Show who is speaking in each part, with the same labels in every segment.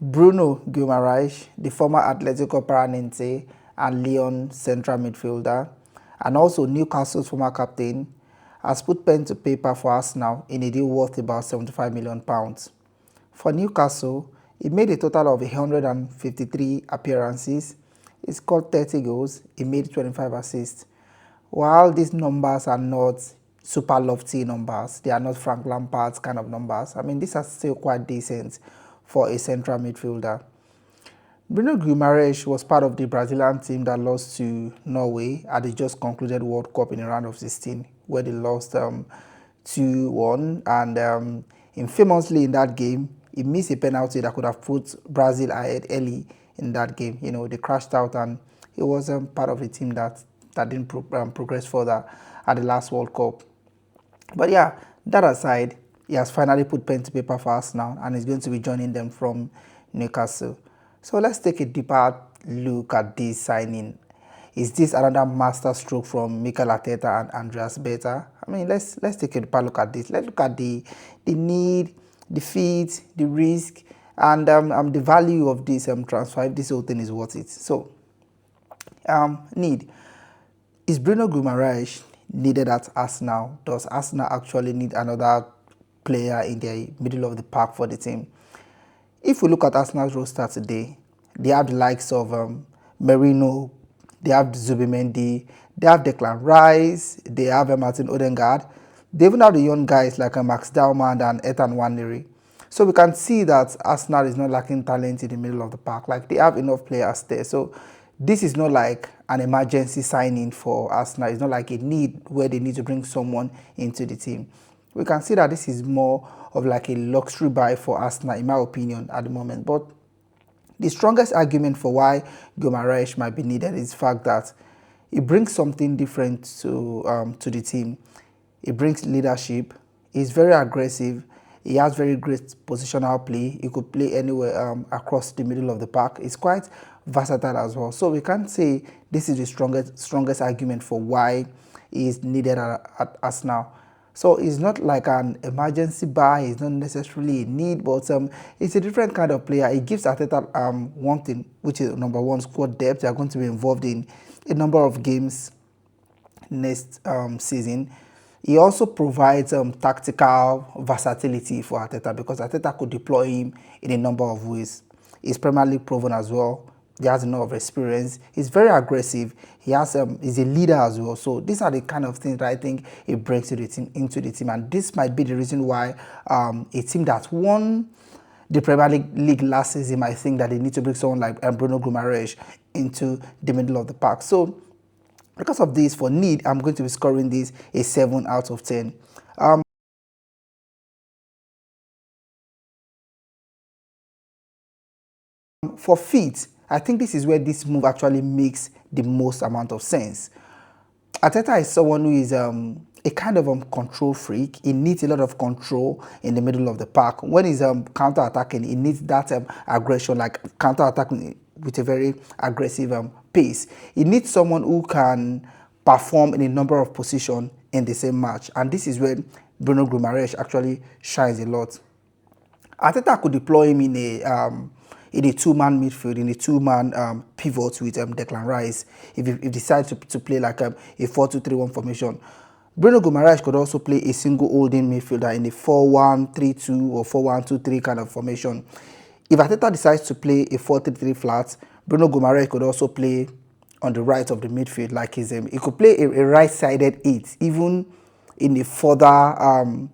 Speaker 1: Bruno Guimarães, the former Atletico Paranaense and Lyon central midfielder, and also Newcastle's former captain, has put pen to paper for Arsenal in a deal worth about £75 million. For Newcastle, he made a total of 153 appearances, he scored 30 goals, he made 25 assists. While these numbers are not super lofty numbers, they are not Frank Lampard's kind of numbers. I mean, these are still quite decent for a central midfielder. Bruno Guimarães was part of the Brazilian team that lost to Norway at the just concluded World Cup in the round of 16, where they lost 2-1. And infamously in that game, he missed a penalty that could have put Brazil ahead early in that game. You know, they crashed out, and he was part of the team that didn't progress further at the last World Cup. But yeah, that aside, he has finally put pen to paper for us now, and is going to be joining them from Newcastle. So let's take a deeper look at this signing. Is this another master stroke from Mikel Arteta and Andreas Beta? I mean, let's take a deeper look at this. Let's look at the need, the fit, the risk, and the value of this transfer, if this whole thing is worth it. So, need. Is Bruno Guimarães needed at Arsenal? Does Arsenal actually need another player in the middle of the park for the team? If we look at Arsenal's roster today, they have the likes of Merino, they have Zubimendi, they have Declan Rice, they have Martin Ødegaard. They even have the young guys like Max Dalman and Ethan Nwaneri. So we can see that Arsenal is not lacking talent in the middle of the park. Like, they have enough players there. So this is not like an emergency signing for Arsenal. It's not like a need where they need to bring someone into the team. We can see that this is more of like a luxury buy for Arsenal, in my opinion, at the moment. But the strongest argument for why Guimarães might be needed is the fact that he brings something different to the team. He brings leadership. He's very aggressive. He has very great positional play. He could play anywhere across the middle of the park. He's quite versatile as well. So we can't say this is the strongest argument for why he is needed at Arsenal. So it's not like an emergency buy. It's not necessarily a need, but it's a different kind of player. It gives Arteta one thing, which is number one, squad depth. They are going to be involved in a number of games next season. He also provides tactical versatility for Arteta, because Arteta could deploy him in a number of ways. He's Premier League proven as well. He has enough experience. He's very aggressive. He's a leader as well. So these are the kind of things that I think he brings to the team, into the team. And this might be the reason why a team that won the Premier League last season might think that they need to bring someone like Bruno Guimarães into the middle of the park. So because of this, for need, I'm going to be scoring this a 7 out of 10. For fit, I think this is where this move actually makes the most amount of sense. Arteta is someone who is a kind of control freak. He needs a lot of control in the middle of the park. When he's counter-attacking, he needs that aggression, like counter-attacking with a very aggressive pace. He needs someone who can perform in a number of positions in the same match. And this is where Bruno Guimarães actually shines a lot. Arteta could deploy him in a two-man midfield, in a two-man pivot with Declan Rice, if he decides to play like a 4-2-3-1 formation. Bruno Guimarães could also play a single holding midfielder in a 4-1-3-2 or 4-1-2-3 kind of formation. If Arteta decides to play a 4-3-3 flat, Bruno Guimarães could also play on the right of the midfield, like he could play a right-sided 8, even in a further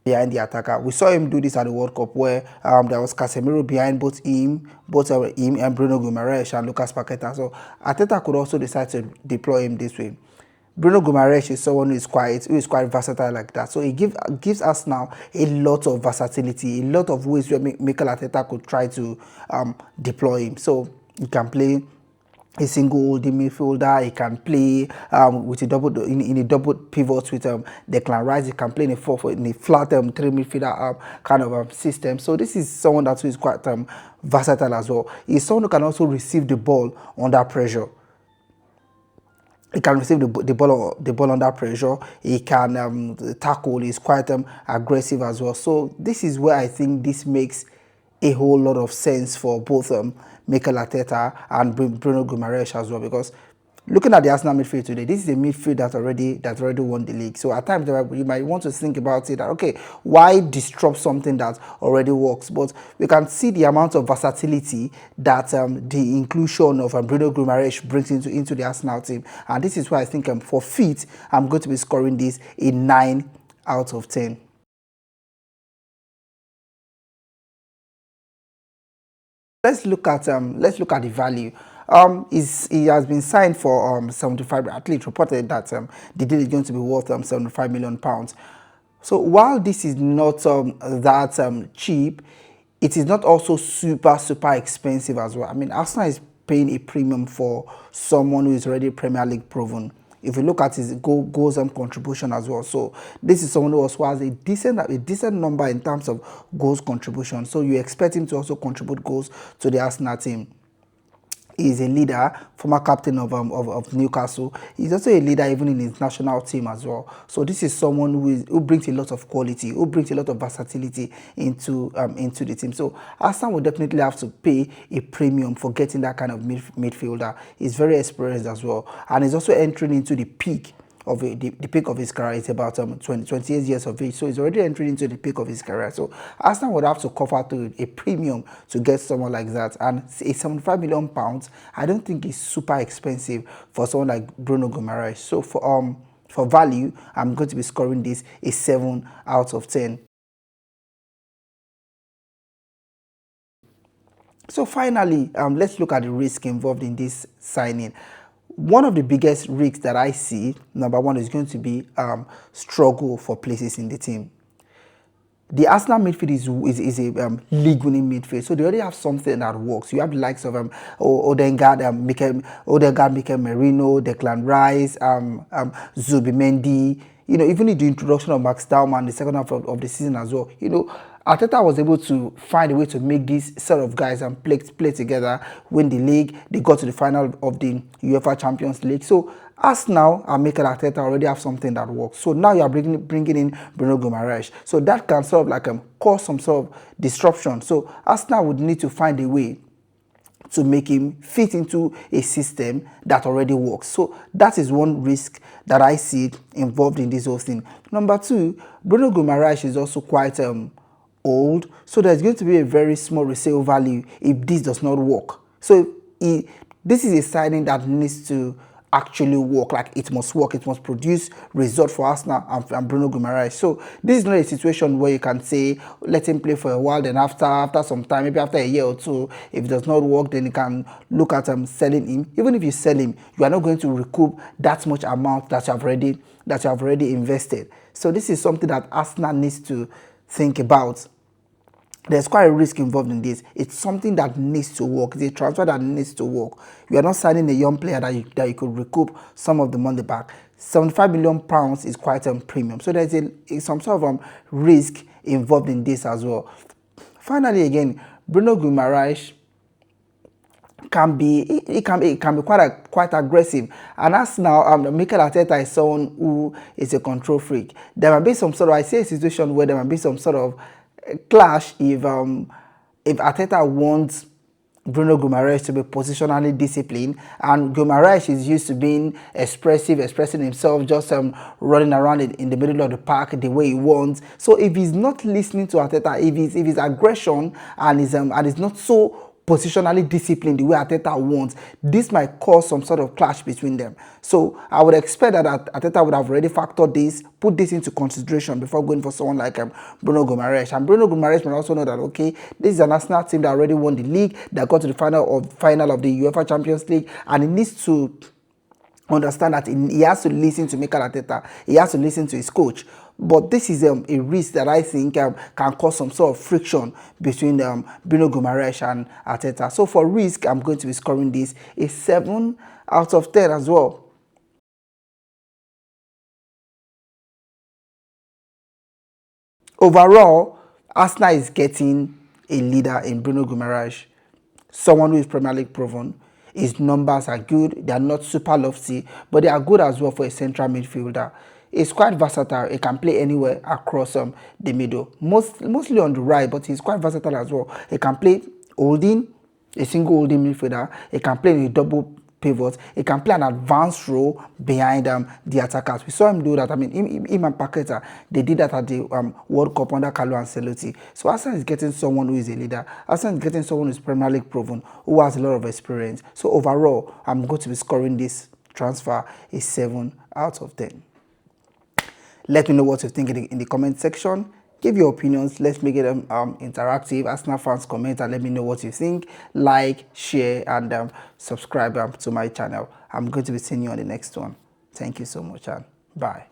Speaker 1: behind the attacker. We saw him do this at the World Cup, where there was Casemiro behind both him and Bruno Guimarães and Lucas Paqueta. So Arteta could also decide to deploy him this way. Bruno Guimarães is someone who is quite versatile like that. So he gives us now a lot of versatility, a lot of ways where Mikel Arteta could try to deploy him. So he can play a single holding midfielder. He can play with a double pivot with Declan Rice. He can play in a flat 3 midfielder kind of system. So this is someone that is quite versatile as well. He's someone who can also receive the ball under pressure. He can receive the ball under pressure. He can tackle. He's quite aggressive as well. So this is where I think this makes a whole lot of sense for both Mikel Arteta and Bruno Guimarães as well, because looking at the Arsenal midfield today, this is a midfield that already won the league. So at times you might want to think about it that, okay, why disrupt something that already works? But we can see the amount of versatility that the inclusion of Bruno Guimarães brings into the Arsenal team, and this is why I think for fit, I'm going to be scoring this a 9 out of 10. Let's look at the value. He has been signed for 75. At least reported that the deal is going to be worth 75 million pounds. So while this is not that cheap, it is not also super expensive as well. I mean, Arsenal is paying a premium for someone who is already Premier League proven. If you look at his goals and contribution as well, so this is someone who also has a decent number in terms of goals contribution. So you expect him to also contribute goals to the Arsenal team. He's a leader, former captain of Newcastle. He's also a leader even in his national team as well. So this is someone who brings a lot of quality, who brings a lot of versatility into the team. So Arsenal will definitely have to pay a premium for getting that kind of midfielder. He's very experienced as well, and he's also entering into the peak of the peak of his career. Is about 28 years of age, so he's already entering into the peak of his career. So Arsenal would have to cover to a premium to get someone like that, and a 75 million pounds, I don't think is super expensive for someone like Bruno Guimarães. So for value, I'm going to be scoring this a 7 out of 10. So finally, let's look at the risk involved in this signing. One of the biggest risks that I see, number one, is going to be struggle for places in the team. The Arsenal midfield is a league-winning midfield, so they already have something that works. You have the likes of Ødegaard, Mikel Merino, Declan Rice, Zubimendi. You know, even in the introduction of Max Dowman, the second half of the season as well. You know, Arteta was able to find a way to make these set of guys and play together, win the league. They got to the final of the UEFA Champions League. So Arsenal and Mikel Arteta already have something that works. So now you are bringing in Bruno Guimarães. So that can sort of like cause some sort of disruption. So Arsenal would need to find a way to make him fit into a system that already works. So that is one risk that I see involved in this whole thing. Number two, Bruno Guimarães is also quite old, so there's going to be a very small resale value if this does not work. So this is a signing that needs to actually work. Like, it must work, it must produce results for Arsenal and Bruno Guimarães. So this is not a situation where you can say let him play for a while, then after some time, maybe after a year or two, if it does not work, then you can look at selling him. Even if you sell him, you are not going to recoup that much amount that you have already invested. So this is something that Arsenal needs to think about. There's quite a risk involved in this. It's something that needs to work. It's a transfer that needs to work. You are not signing a young player that you could recoup some of the money back. 75 million pounds is quite a premium. So there's some sort of risk involved in this as well. Finally, again, Bruno Guimarães can be quite aggressive, and as now Mikel Arteta is someone who is a control freak. There might be some sort of, I see a situation where there might be some sort of clash if Arteta wants Bruno Guimarães to be positionally disciplined, and Guimarães is used to being expressing himself, just running around in the middle of the park the way he wants. So if he's not listening to Arteta, if his aggression and is not so positionally disciplined the way Arteta wants, this might cause some sort of clash between them. So I would expect that Arteta would have already factored this, put this into consideration before going for someone like Bruno Guimarães. And Bruno Guimarães might also know that, okay, this is an Arsenal team that already won the league, that got to the final of the UEFA Champions League, and he needs to understand that he has to listen to Mikel Arteta, he has to listen to his coach. But this is a risk that I think can cause some sort of friction between Bruno Guimarães and Arteta. So for risk, I'm going to be scoring this a 7 out of 10 as well. Overall, Arsenal is getting a leader in Bruno Guimarães, someone who is Premier League proven. His numbers are good. They are not super lofty, but they are good as well for a central midfielder. He's quite versatile. He can play anywhere across the middle, mostly on the right, but he's quite versatile as well. He can play holding, a single holding midfielder. He can play in a double pivot. He can play an advanced role behind the attackers. We saw him do that. I mean, him and Paqueta, they did that at the World Cup under Carlo Ancelotti. So Arsenal is getting someone who is a leader. Arsenal is getting someone who is Premier League proven, who has a lot of experience. So overall, I'm going to be scoring this transfer a 7 out of 10. Let me know what you think in the comment section. Give your opinions. Let's make it interactive. Arsenal fans, comment and let me know what you think. Like, share, and subscribe to my channel. I'm going to be seeing you on the next one. Thank you so much, and bye.